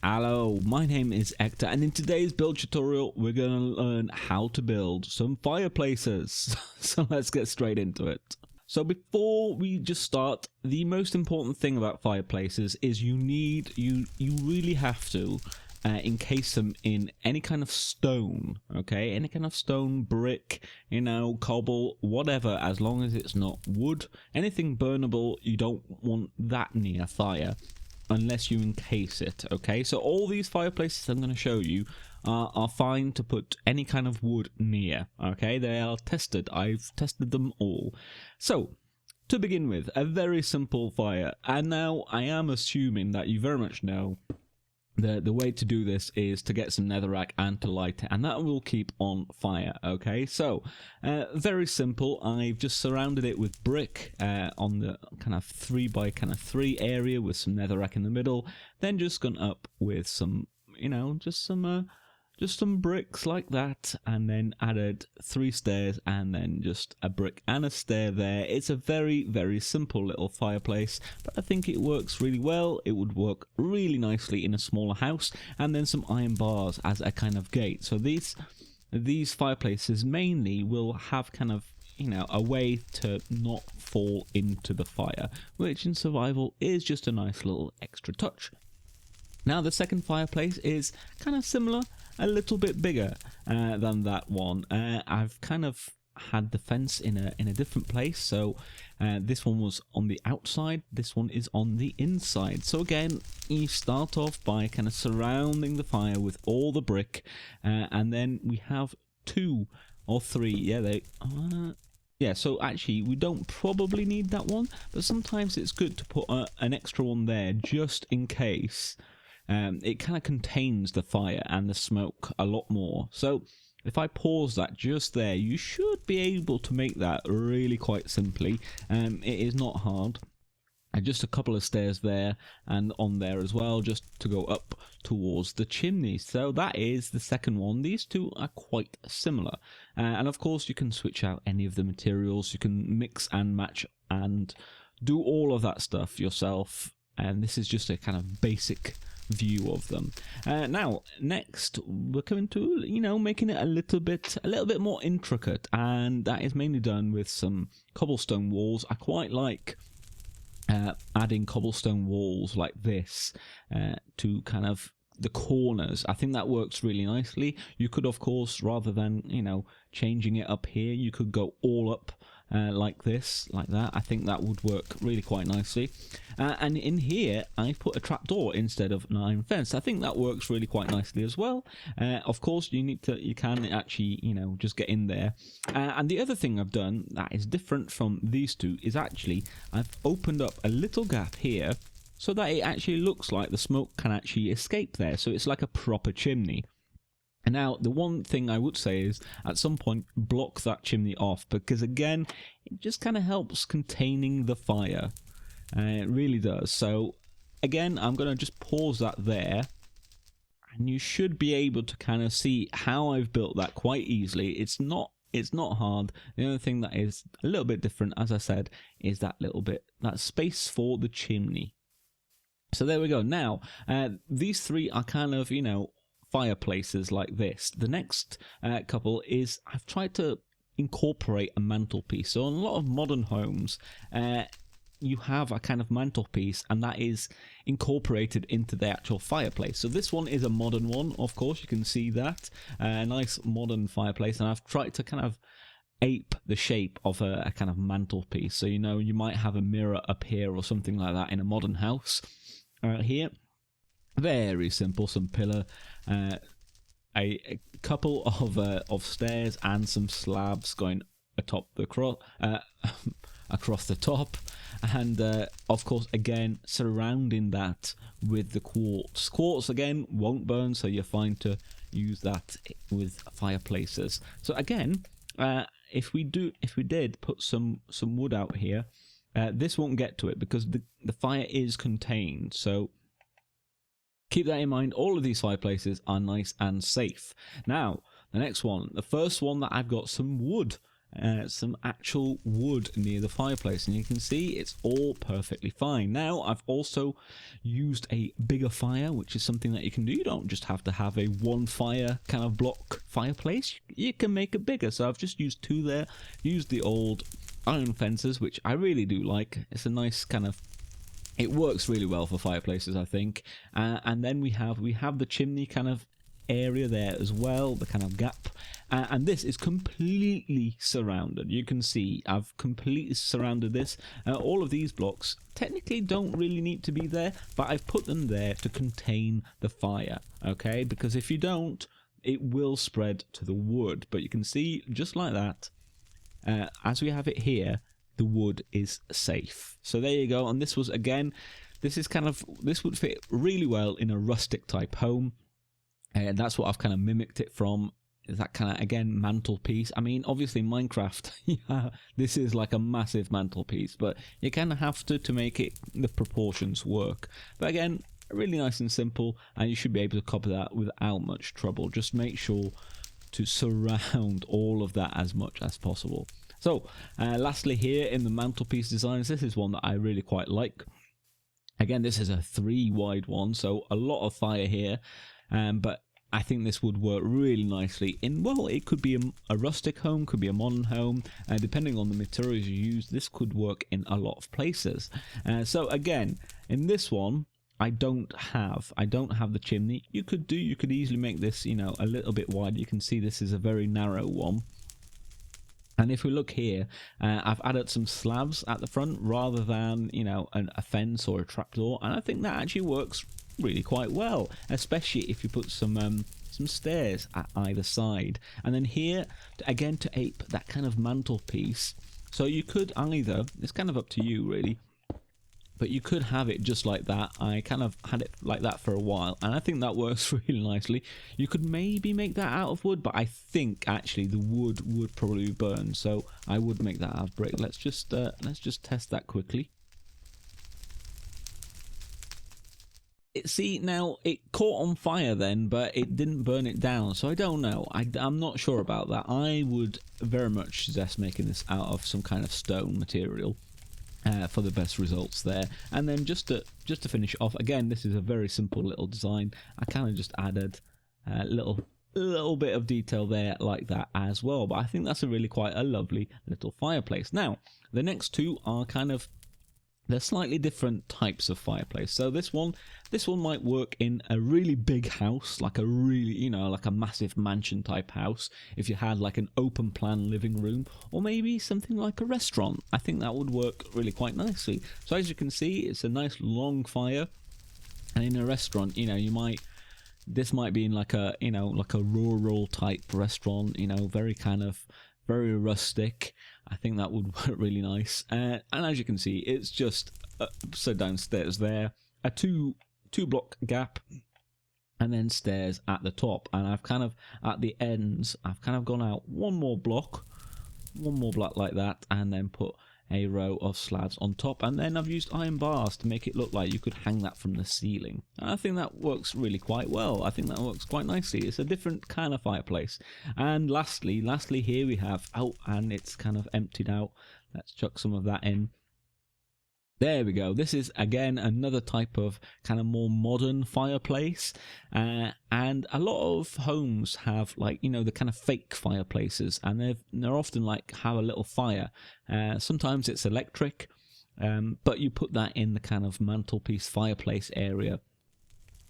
Hello, my name is Ector, and in today's build tutorial we're going to learn how to build some fireplaces. So let's get straight into it. So before we just start, the most important thing about fireplaces is you really have to encase them in any kind of stone, okay? Any kind of stone, brick, cobble, whatever, as long as it's not wood. Anything burnable, you don't want that near fire unless you encase it, okay? So all these fireplaces I'm going to show you are fine to put any kind of wood near, okay? They are tested. I've tested them all. So to begin with, a very simple fire, and now I am assuming that you very much know the way to do this is to get some netherrack and to light it, and that will keep on fire, okay? So very simple. I've just surrounded it with brick on the kind of 3x3 area with some netherrack in the middle, then just gone up with some just some bricks like that, and then added 3 stairs and then just a brick and a stair there. It's a very simple little fireplace, but I think it works really well. It would work really nicely in a smaller house, and then some iron bars as a kind of gate. So these fireplaces mainly will have kind of a way to not fall into the fire, which in survival is just a nice little extra touch. Now the second fireplace is kind of similar, a little bit bigger than that one. I've kind of had the fence in a different place, so this one was on the outside, this one is on the inside. So again, you start off by kind of surrounding the fire with all the brick, and then we have 2 or 3, yeah, so actually we don't probably need that one, but sometimes it's good to put an extra one there just in case. It kind of contains the fire and the smoke a lot more. So if I pause that just there, you should be able to make that really quite simply. It is not hard. And just a couple of stairs there and on there as well, just to go up towards the chimney. So that is the second one. These two are quite similar. And of course you can switch out any of the materials. You can mix and match and do all of that stuff yourself. And this is just a kind of basic view of them. Now next we're coming to making it a little bit more intricate, and that is mainly done with some cobblestone walls. I quite like adding cobblestone walls like this to kind of the corners. I think that works really nicely. You could, of course, rather than changing it up here, you could go all up like this, like that. I think that would work really quite nicely. And in here I put a trapdoor instead of an iron fence. I think that works really quite nicely as well. Of course you can actually just get in there. And the other thing I've done that is different from these two is actually I've opened up a little gap here so that it actually looks like the smoke can actually escape there, so it's like a proper chimney. And now, the one thing I would say is, at some point, block that chimney off, because again, it just kind of helps containing the fire. It really does. So, again, I'm going to just pause that there, and you should be able to kind of see how I've built that quite easily. It's not hard. The only thing that is a little bit different, as I said, is that space for the chimney. So there we go. Now, these 3 are kind of, fireplaces like this. The next couple is I've tried to incorporate a mantelpiece. So in a lot of modern homes, you have a kind of mantelpiece, and that is incorporated into the actual fireplace. So this one is a modern one, of course, you can see that. A nice modern fireplace, and I've tried to kind of ape the shape of a kind of mantelpiece. So you might have a mirror up here or something like that in a modern house. Here, very simple, some pillar, a couple of stairs and some slabs going across the top, and of course again surrounding that with the quartz. Quartz again won't burn, so you're fine to use that with fireplaces. So again, if we did put some wood out here, this won't get to it because the fire is contained. So keep that in mind. All of these fireplaces are nice and safe. Now, the next one, the first one that I've got some wood some actual wood near the fireplace, and you can see it's all perfectly fine. Now I've also used a bigger fire, which is something that you can do. You don't just have to have a one fire kind of block fireplace, you can make it bigger. So I've just used 2 there, used the old iron fences, which I really do like. It's a nice kind of, it works really well for fireplaces, I think. And then we have the chimney kind of area there as well, the kind of gap, and this is completely surrounded. You can see I've completely surrounded this. All of these blocks technically don't really need to be there, but I've put them there to contain the fire, okay? Because if you don't, it will spread to the wood. But you can see, just like that, as we have it here, the wood is safe. So there you go. And this was, again, this would fit really well in a rustic type home. And that's what I've kind of mimicked it from. That kind of, again, mantelpiece. I mean, obviously Minecraft, yeah, this is like a massive mantelpiece, but you kind of have to make it, the proportions work. But again, really nice and simple, and you should be able to copy that without much trouble. Just make sure to surround all of that as much as possible. So, lastly here in the mantelpiece designs, this is one that I really quite like. Again, this is a 3 wide one, so a lot of fire here, but I think this would work really nicely in, well, it could be a rustic home, could be a modern home, depending on the materials you use. This could work in a lot of places. So again, in this one, I don't have the chimney. You could easily make this, you know, a little bit wide. You can see this is a very narrow one. And if we look here, I've added some slabs at the front rather than, you know, a fence or a trapdoor, and I think that actually works really quite well, especially if you put some stairs at either side. And then here, again, to ape that kind of mantelpiece. So you could either, it's kind of up to you really, but you could have it just like that. I kind of had it like that for a while, and I think that works really nicely. You could maybe make that out of wood, but I think actually the wood would probably burn, so I would make that out of brick. Let's just test that quickly. See, now it caught on fire then, but it didn't burn it down, so I don't know. I'm not sure about that. I would very much suggest making this out of some kind of stone material for the best results there. And then just to finish off, again, this is a very simple little design. I kind of just added a little bit of detail there like that as well, but I think that's quite a lovely little fireplace. Now, the next 2 are kind of, they're slightly different types of fireplace. So this one might work in a really big house, like a really, you know, like a massive mansion type house. If you had like an open plan living room, or maybe something like a restaurant, I think that would work really quite nicely. So as you can see, it's a nice long fire, and in a restaurant, you know, this might be in like a, you know, like a rural type restaurant, you know, very rustic. I think that would work really nice. And as you can see, it's just so downstairs there, a two block gap, and then stairs at the top. And I've kind of, at the ends, I've kind of gone out one more block like that, and then put a row of slabs on top, and then I've used iron bars to make it look like you could hang that from the ceiling. And I think that works really quite well. I think that works quite nicely. It's a different kind of fireplace. And lastly here we have, oh, and it's kind of emptied out. Let's chuck some of that in. There we go. This is, again, another type of kind of more modern fireplace. And a lot of homes have, like, you know, the kind of fake fireplaces. And they're often like have a little fire. Sometimes it's electric. But you put that in the kind of mantelpiece fireplace area.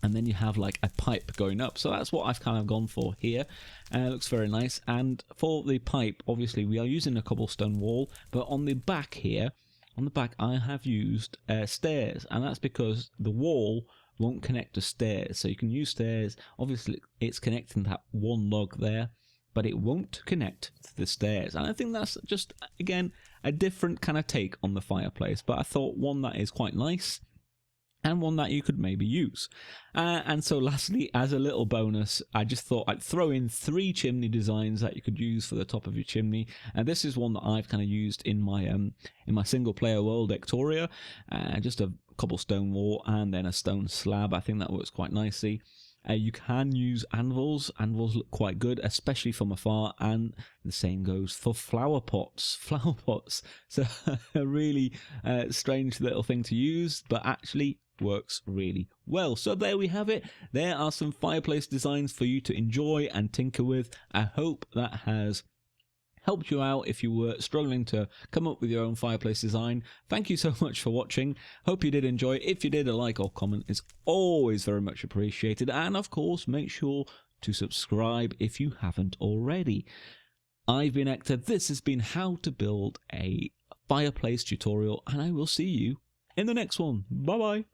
And then you have like a pipe going up. So that's what I've kind of gone for here. It looks very nice. And for the pipe, obviously, we are using a cobblestone wall. But on the back here, on the back, I have used stairs, and that's because the wall won't connect to stairs. So you can use stairs. Obviously, it's connecting that one log there, but it won't connect to the stairs. And I think that's just, again, a different kind of take on the fireplace. But I thought one that is quite nice, and one that you could maybe use. And so lastly, as a little bonus, I just thought I'd throw in 3 chimney designs that you could use for the top of your chimney. And this is one that I've kind of used in my single player world, Ectoria. Just a cobblestone wall and then a stone slab. I think that works quite nicely. You can use anvils. Anvils look quite good, especially from afar, and the same goes for flower pots. Flower pots. So a really strange little thing to use, but actually works really well. So there we have it. There are some fireplace designs for you to enjoy and tinker with. I hope that has helped you out if you were struggling to come up with your own fireplace design. Thank you so much for watching. Hope you did enjoy. If you did, a like or comment is always very much appreciated. And of course, make sure to subscribe if you haven't already. I've been Ector. This has been how to build a fireplace tutorial, and I will see you in the next one. Bye bye.